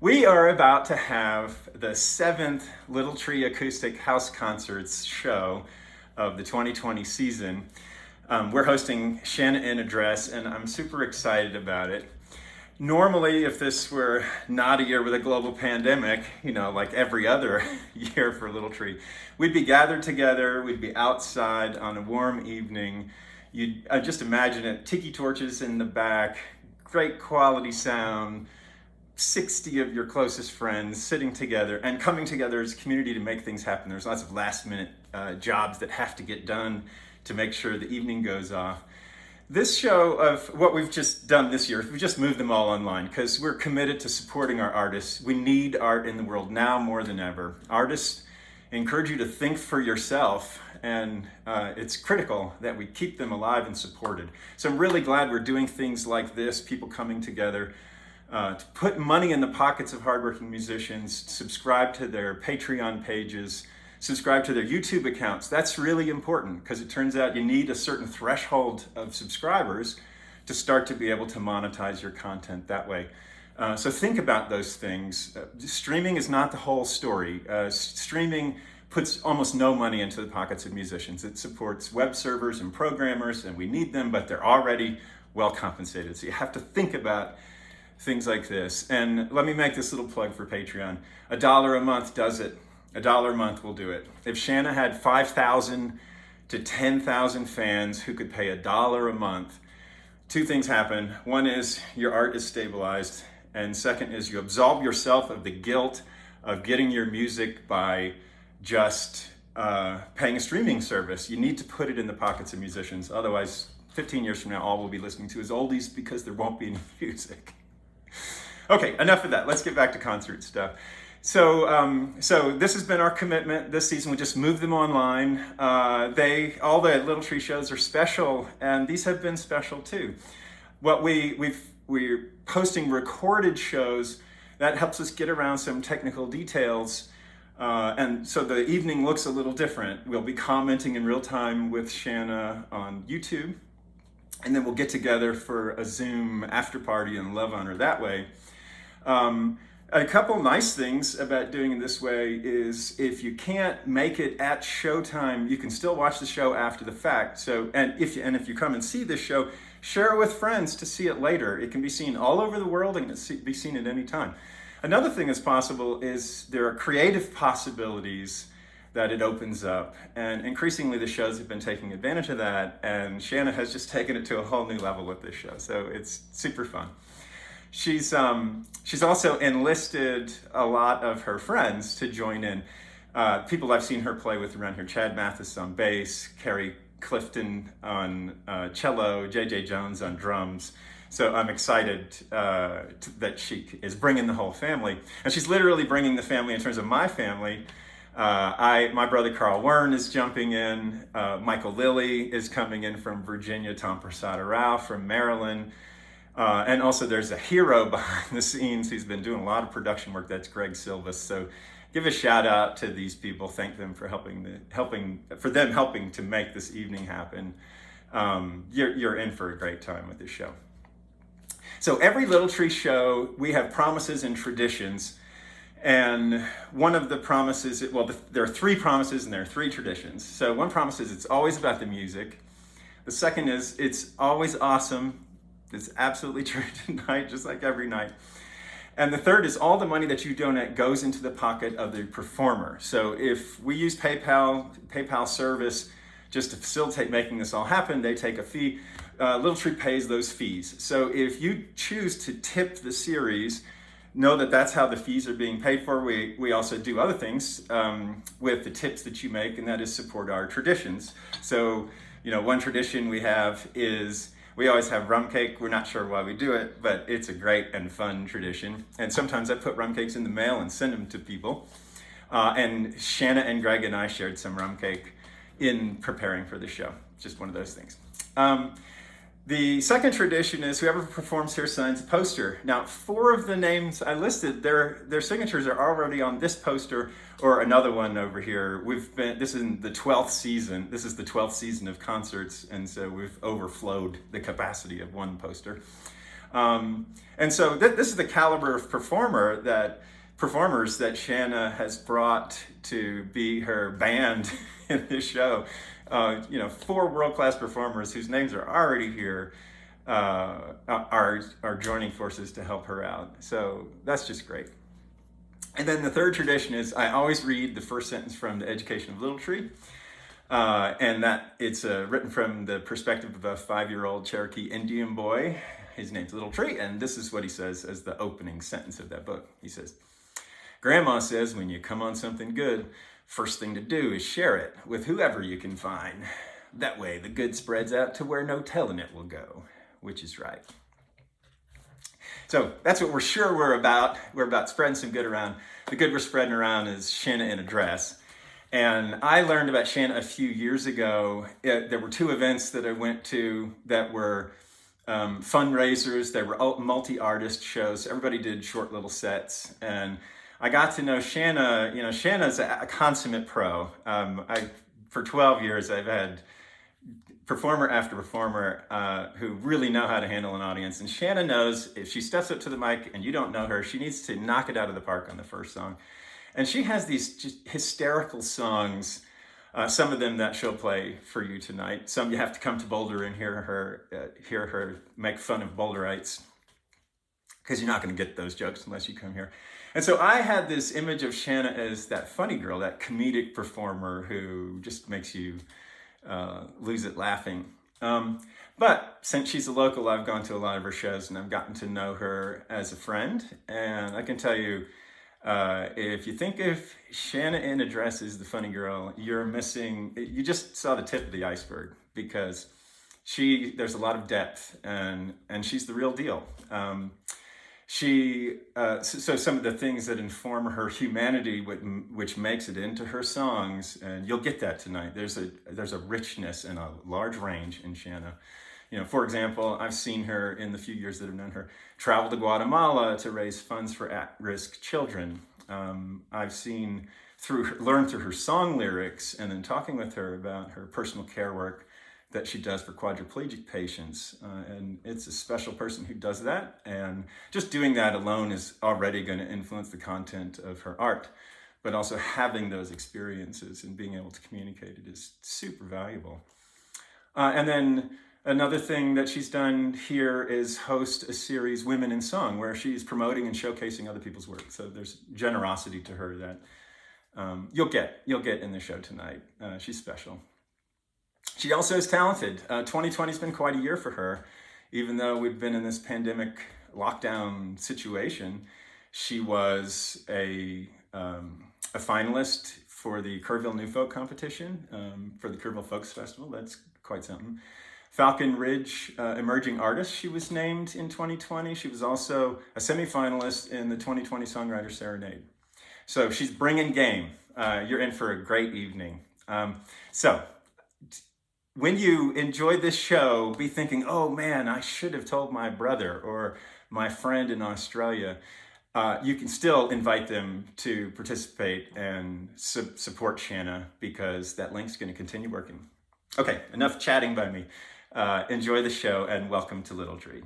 We are about to have the seventh Little Tree Acoustic House Concerts show of the 2020 season. We're hosting Shanna in a Dress, and I'm super excited about it. Normally, if this were not a year with a global pandemic, like every other year for Little Tree, we'd be gathered together, we'd be outside on a warm evening. You'd just imagine it, tiki torches in the back, great quality sound, 60 of your closest friends sitting together and coming together as a community to make things happen. There's lots of last minute jobs that have to get done to make sure the evening goes off. This show of what we've just done this year, we just moved them all online because we're committed to supporting our artists. We need art in the world now more than ever. Artists encourage you to think for yourself, and it's critical that we keep them alive and supported. So I'm really glad we're doing things like this, people coming together to put money in the pockets of hardworking musicians, subscribe to their Patreon pages, subscribe to their YouTube accounts. That's really important because it turns out you need a certain threshold of subscribers to start to be able to monetize your content that way. So think about those things. Streaming is not the whole story. Streaming puts almost no money into the pockets of musicians. It supports web servers and programmers, and we need them, but they're already well compensated. So you have to think about things like this. And let me make this little plug for Patreon. $1 a month does it. $1 a month will do it. If Shanna had 5,000 to 10,000 fans who could pay $1 a month, two things happen. One is your art is stabilized, and second is you absolve yourself of the guilt of getting your music by just paying a streaming service. You need to put it in the pockets of musicians. Otherwise, 15 years from now, all we'll be listening to is oldies because there won't be any music. Okay, enough of that. Let's get back to concert stuff. So this has been our commitment this season. We just moved them online. All the Little Tree shows are special, and these have been special too. We're posting recorded shows that helps us get around some technical details, and so the evening looks a little different. We'll be commenting in real time with Shanna on YouTube, and then we'll get together for a Zoom after party and love on her that way. A couple nice things about doing it this way is if you can't make it at showtime, you can still watch the show after the fact. So, if you come and see this show, share it with friends to see it later. It can be seen all over the world and it can be seen at any time. Another thing that's possible is there are creative possibilities that it opens up, and increasingly the shows have been taking advantage of that, and Shanna has just taken it to a whole new level with this show, so it's super fun. She's also enlisted a lot of her friends to join in. People I've seen her play with around here: Chad Mathis on bass, Carrie Clifton on cello, JJ Jones on drums. So I'm excited that she is bringing the whole family, and she's literally bringing the family in terms of my family. My brother Carl Wern is jumping in. Michael Lilly is coming in from Virginia. Tom Prasada Rao from Maryland. And also there's a hero behind the scenes who's been doing a lot of production work. That's Greg Silvas. So give a shout out to these people. Thank them for helping to make this evening happen. You're in for a great time with this show. So every Little Tree show, we have promises and traditions. And one of the promises, there are 3 promises and there are 3 traditions. So one promise is it's always about the music. The second is it's always awesome. It's absolutely true tonight, just like every night. And the third is all the money that you donate goes into the pocket of the performer. So if we use PayPal service just to facilitate making this all happen, they take a fee. Little Tree pays those fees. So if you choose to tip the series, know that that's how the fees are being paid for. We also do other things with the tips that you make, and that is support our traditions. So, one tradition we have is we always have rum cake. We're not sure why we do it, but it's a great and fun tradition. And sometimes I put rum cakes in the mail and send them to people. And Shanna and Greg and I shared some rum cake in preparing for the show. Just one of those things. The second tradition is whoever performs here signs a poster. Now, 4 of the names I listed, their signatures are already on this poster or another one over here. This is the 12th season. This is the 12th season of concerts, and so we've overflowed the capacity of one poster. And so this is the caliber of performers that Shanna has brought to be her band in this show. 4 world-class performers whose names are already here are joining forces to help her out. So that's just great. And then the third tradition is I always read the first sentence from The Education of Little Tree. And that it's written from the perspective of a 5-year-old Cherokee Indian boy. His name's Little Tree, and this is what he says as the opening sentence of that book. He says, "Grandma says when you come on something good, first thing to do is share it with whoever you can find. That way the good spreads out to where no telling it will go," which is right. So that's what we're sure we're about. We're about spreading some good around. The good we're spreading around is Shanna in a dress. And I learned about Shanna a few years ago. There were 2 events that I went to that were fundraisers. They were multi-artist shows. Everybody did short little sets. And I got to know Shanna. Shanna's a consummate pro. For 12 years, I've had performer after performer who really know how to handle an audience. And Shanna knows if she steps up to the mic and you don't know her, she needs to knock it out of the park on the first song. And she has these just hysterical songs, some of them that she'll play for you tonight. Some you have to come to Boulder and hear her make fun of Boulderites, because you're not going to get those jokes unless you come here. And so I had this image of Shanna as that funny girl, that comedic performer who just makes you lose it laughing. But since she's a local, I've gone to a lot of her shows and I've gotten to know her as a friend. And I can tell you, if you think of Shanna in a dress as the funny girl, you just saw the tip of the iceberg, because there's a lot of depth and she's the real deal. So some of the things that inform her humanity, which makes it into her songs, and you'll get that tonight. There's a richness and a large range in Shanna. For example, I've seen her in the few years that I've known her travel to Guatemala to raise funds for at-risk children. I've learned through her song lyrics and then talking with her about her personal care work that she does for quadriplegic patients. And it's a special person who does that. And just doing that alone is already going to influence the content of her art. But also having those experiences and being able to communicate it is super valuable. And then another thing that she's done here is host a series, Women in Song, where she's promoting and showcasing other people's work. So there's generosity to her that you'll get in the show tonight. She's special. She also is talented. 2020 has been quite a year for her. Even though we've been in this pandemic lockdown situation, she was a finalist for the Kerrville New Folk competition, for the Kerrville Folks Festival. That's quite something. Falcon Ridge Emerging Artist, she was named in 2020. She was also a semifinalist in the 2020 Songwriter Serenade. So she's bringing game. You're in for a great evening. So when you enjoy this show, be thinking, oh man, I should have told my brother or my friend in Australia. You can still invite them to participate and support Shanna, because that link's going to continue working. Okay, enough chatting by me. Enjoy the show and welcome to Little Tree.